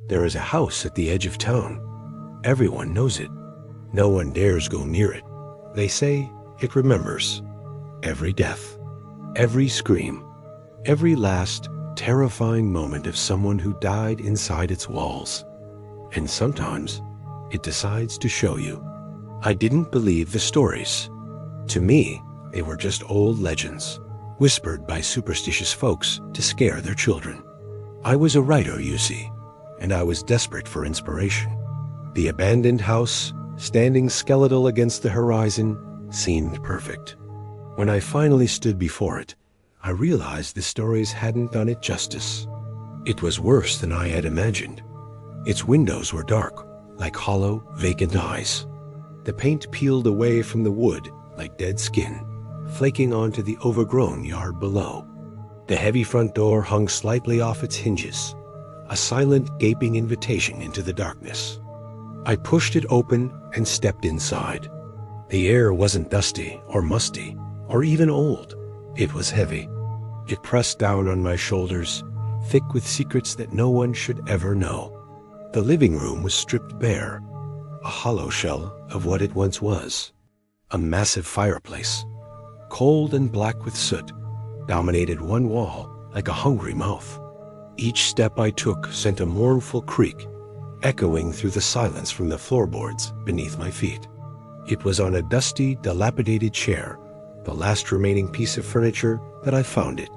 There is a house at the edge of town. Everyone knows it. No one dares go near it. They say it remembers every death, every scream, every last terrifying moment of someone who died inside its walls. And sometimes it decides to show you. I didn't believe the stories. To me, they were just old legends, whispered by superstitious folks to scare their children. I was a writer, you see, and I was desperate for inspiration. The abandoned house, standing skeletal against the horizon, seemed perfect. When I finally stood before it, I realized the stories hadn't done it justice. It was worse than I had imagined. Its windows were dark, like hollow, vacant eyes. The paint peeled away from the wood like dead skin, flaking onto the overgrown yard below. The heavy front door hung slightly off its hinges, a silent, gaping invitation into the darkness. I pushed it open and stepped inside. The air wasn't dusty or musty or even old. It was heavy. It pressed down on my shoulders, thick with secrets that no one should ever know. The living room was stripped bare, a hollow shell of what it once was. A massive fireplace, cold and black with soot, dominated one wall like a hungry mouth. Each step I took sent a mournful creak, echoing through the silence from the floorboards beneath my feet. It was on a dusty, dilapidated chair, the last remaining piece of furniture, that I found it.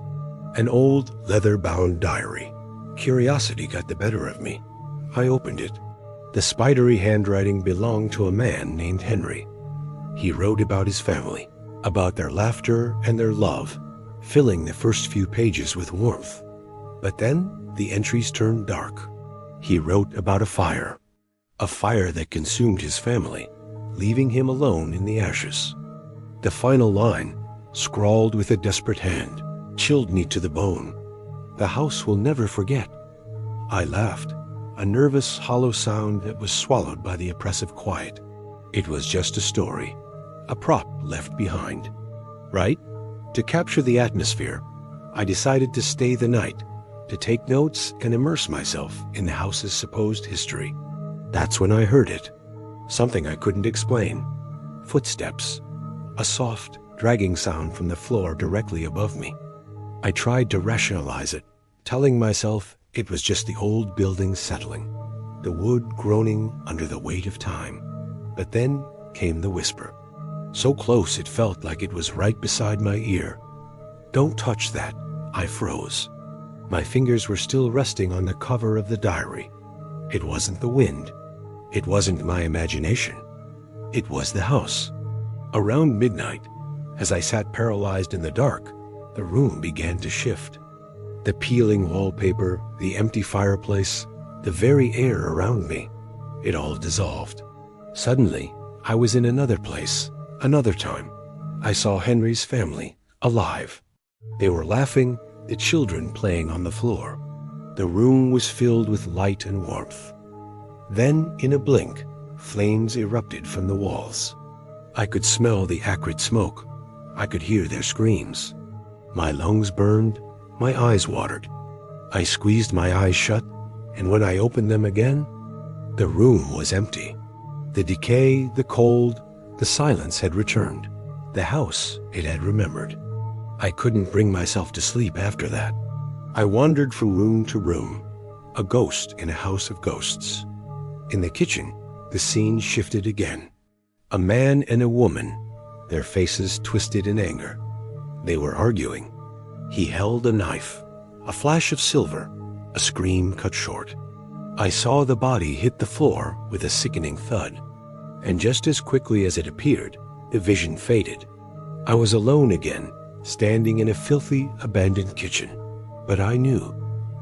An old, leather-bound diary. Curiosity got the better of me. I opened it. The spidery handwriting belonged to a man named Henry. He wrote about his family, about their laughter and their love, filling the first few pages with warmth. But then the entries turned dark. He wrote about a fire that consumed his family, leaving him alone in the ashes. The final line, scrawled with a desperate hand, chilled me to the bone. The house will never forget. I laughed, a nervous, hollow sound that was swallowed by the oppressive quiet. It was just a story, a prop left behind. Right? To capture the atmosphere, I decided to stay the night, to take notes and immerse myself in the house's supposed history. That's when I heard it. Something I couldn't explain. Footsteps. A soft, dragging sound from the floor directly above me. I tried to rationalize it, telling myself it was just the old building settling, the wood groaning under the weight of time. But then came the whisper. So close it felt like it was right beside my ear. "Don't touch that." I froze. My fingers were still resting on the cover of the diary. It wasn't the wind. It wasn't my imagination. It was the house. Around midnight, as I sat paralyzed in the dark, the room began to shift. The peeling wallpaper, the empty fireplace, the very air around me, it all dissolved. Suddenly, I was in another place, another time. I saw Henry's family, alive. They were laughing, the children playing on the floor. The room was filled with light and warmth. Then, in a blink, flames erupted from the walls. I could smell the acrid smoke. I could hear their screams. My lungs burned, my eyes watered. I squeezed my eyes shut, and when I opened them again, the room was empty. The decay, the cold, the silence had returned. The house, it had remembered. I couldn't bring myself to sleep after that. I wandered from room to room, a ghost in a house of ghosts. In the kitchen, the scene shifted again. A man and a woman, their faces twisted in anger. They were arguing. He held a knife. A flash of silver, a scream cut short. I saw the body hit the floor with a sickening thud, and just as quickly as it appeared, the vision faded. I was alone again, standing in a filthy, abandoned kitchen. But I knew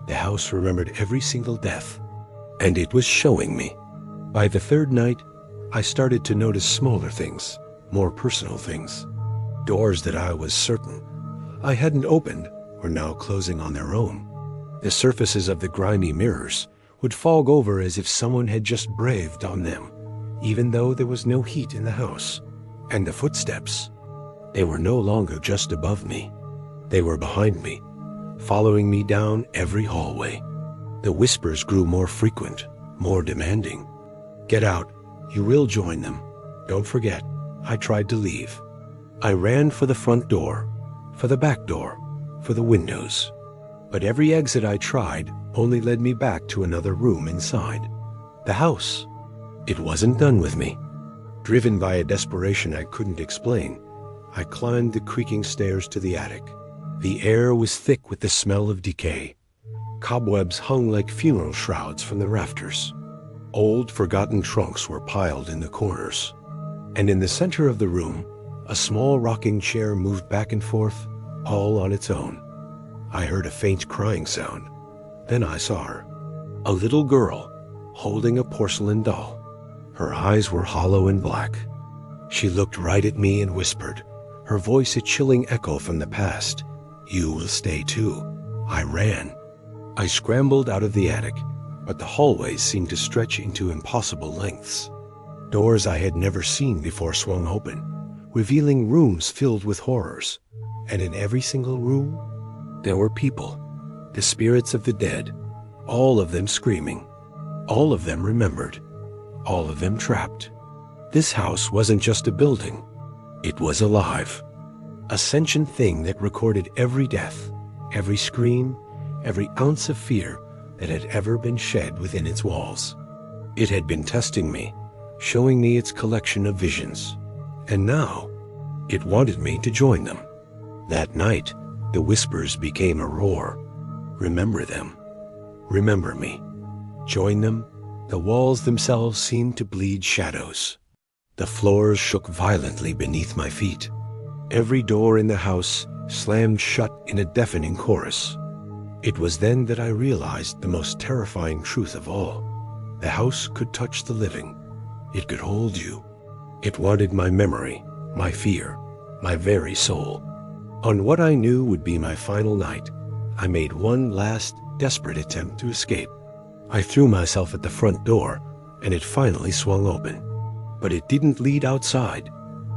the house remembered every single death, and it was showing me. By the third night, I started to notice smaller things, more personal things. Doors that I was certain I hadn't opened were now closing on their own. The surfaces of the grimy mirrors would fog over as if someone had just braved on them, even though there was no heat in the house. And the footsteps, they were no longer just above me. They were behind me, following me down every hallway. The whispers grew more frequent, more demanding. "Get out. You will join them. Don't forget." I tried to leave. I ran for the front door, for the back door, for the windows. But every exit I tried only led me back to another room inside. The house. It wasn't done with me. Driven by a desperation I couldn't explain, I climbed the creaking stairs to the attic. The air was thick with the smell of decay. Cobwebs hung like funeral shrouds from the rafters. Old, forgotten trunks were piled in the corners. And in the center of the room, a small rocking chair moved back and forth, all on its own. I heard a faint crying sound. Then I saw her. A little girl, holding a porcelain doll. Her eyes were hollow and black. She looked right at me and whispered, her voice a chilling echo from the past. "You will stay too." I ran. I scrambled out of the attic, but the hallways seemed to stretch into impossible lengths. Doors I had never seen before swung open, revealing rooms filled with horrors. And in every single room, there were people, the spirits of the dead, all of them screaming, all of them remembered, all of them trapped. This house wasn't just a building. It was alive. A sentient thing that recorded every death, every scream, every ounce of fear that had ever been shed within its walls. It had been testing me, showing me its collection of visions. And now, it wanted me to join them. That night, the whispers became a roar. Remember them. Remember me. Join them. The walls themselves seemed to bleed shadows. The floors shook violently beneath my feet. Every door in the house slammed shut in a deafening chorus. It was then that I realized the most terrifying truth of all. The house could touch the living. It could hold you. It wanted my memory, my fear, my very soul. On what I knew would be my final night, I made one last, desperate attempt to escape. I threw myself at the front door, and it finally swung open. But it didn't lead outside.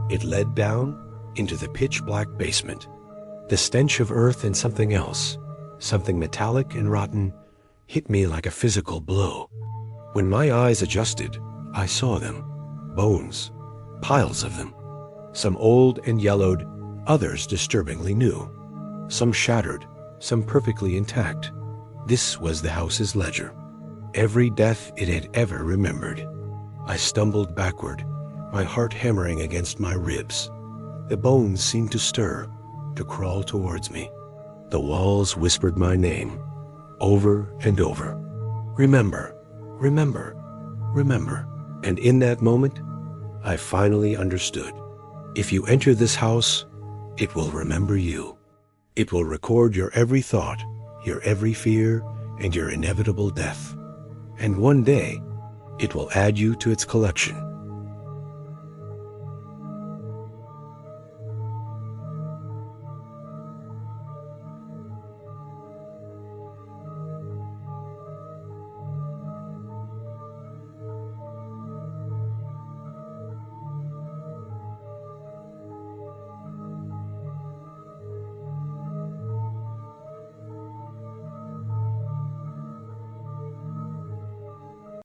It led down into the pitch-black basement. The stench of earth and something else, something metallic and rotten, hit me like a physical blow. When my eyes adjusted, I saw them. Bones. Piles of them. Some old and yellowed, others disturbingly new. Some shattered, some perfectly intact. This was the house's ledger. Every death it had ever remembered. I stumbled backward, my heart hammering against my ribs. The bones seemed to stir, to crawl towards me. The walls whispered my name, over and over. Remember, remember, remember. And in that moment, I finally understood. If you enter this house, it will remember you. It will record your every thought, your every fear, and your inevitable death. And one day, it will add you to its collection.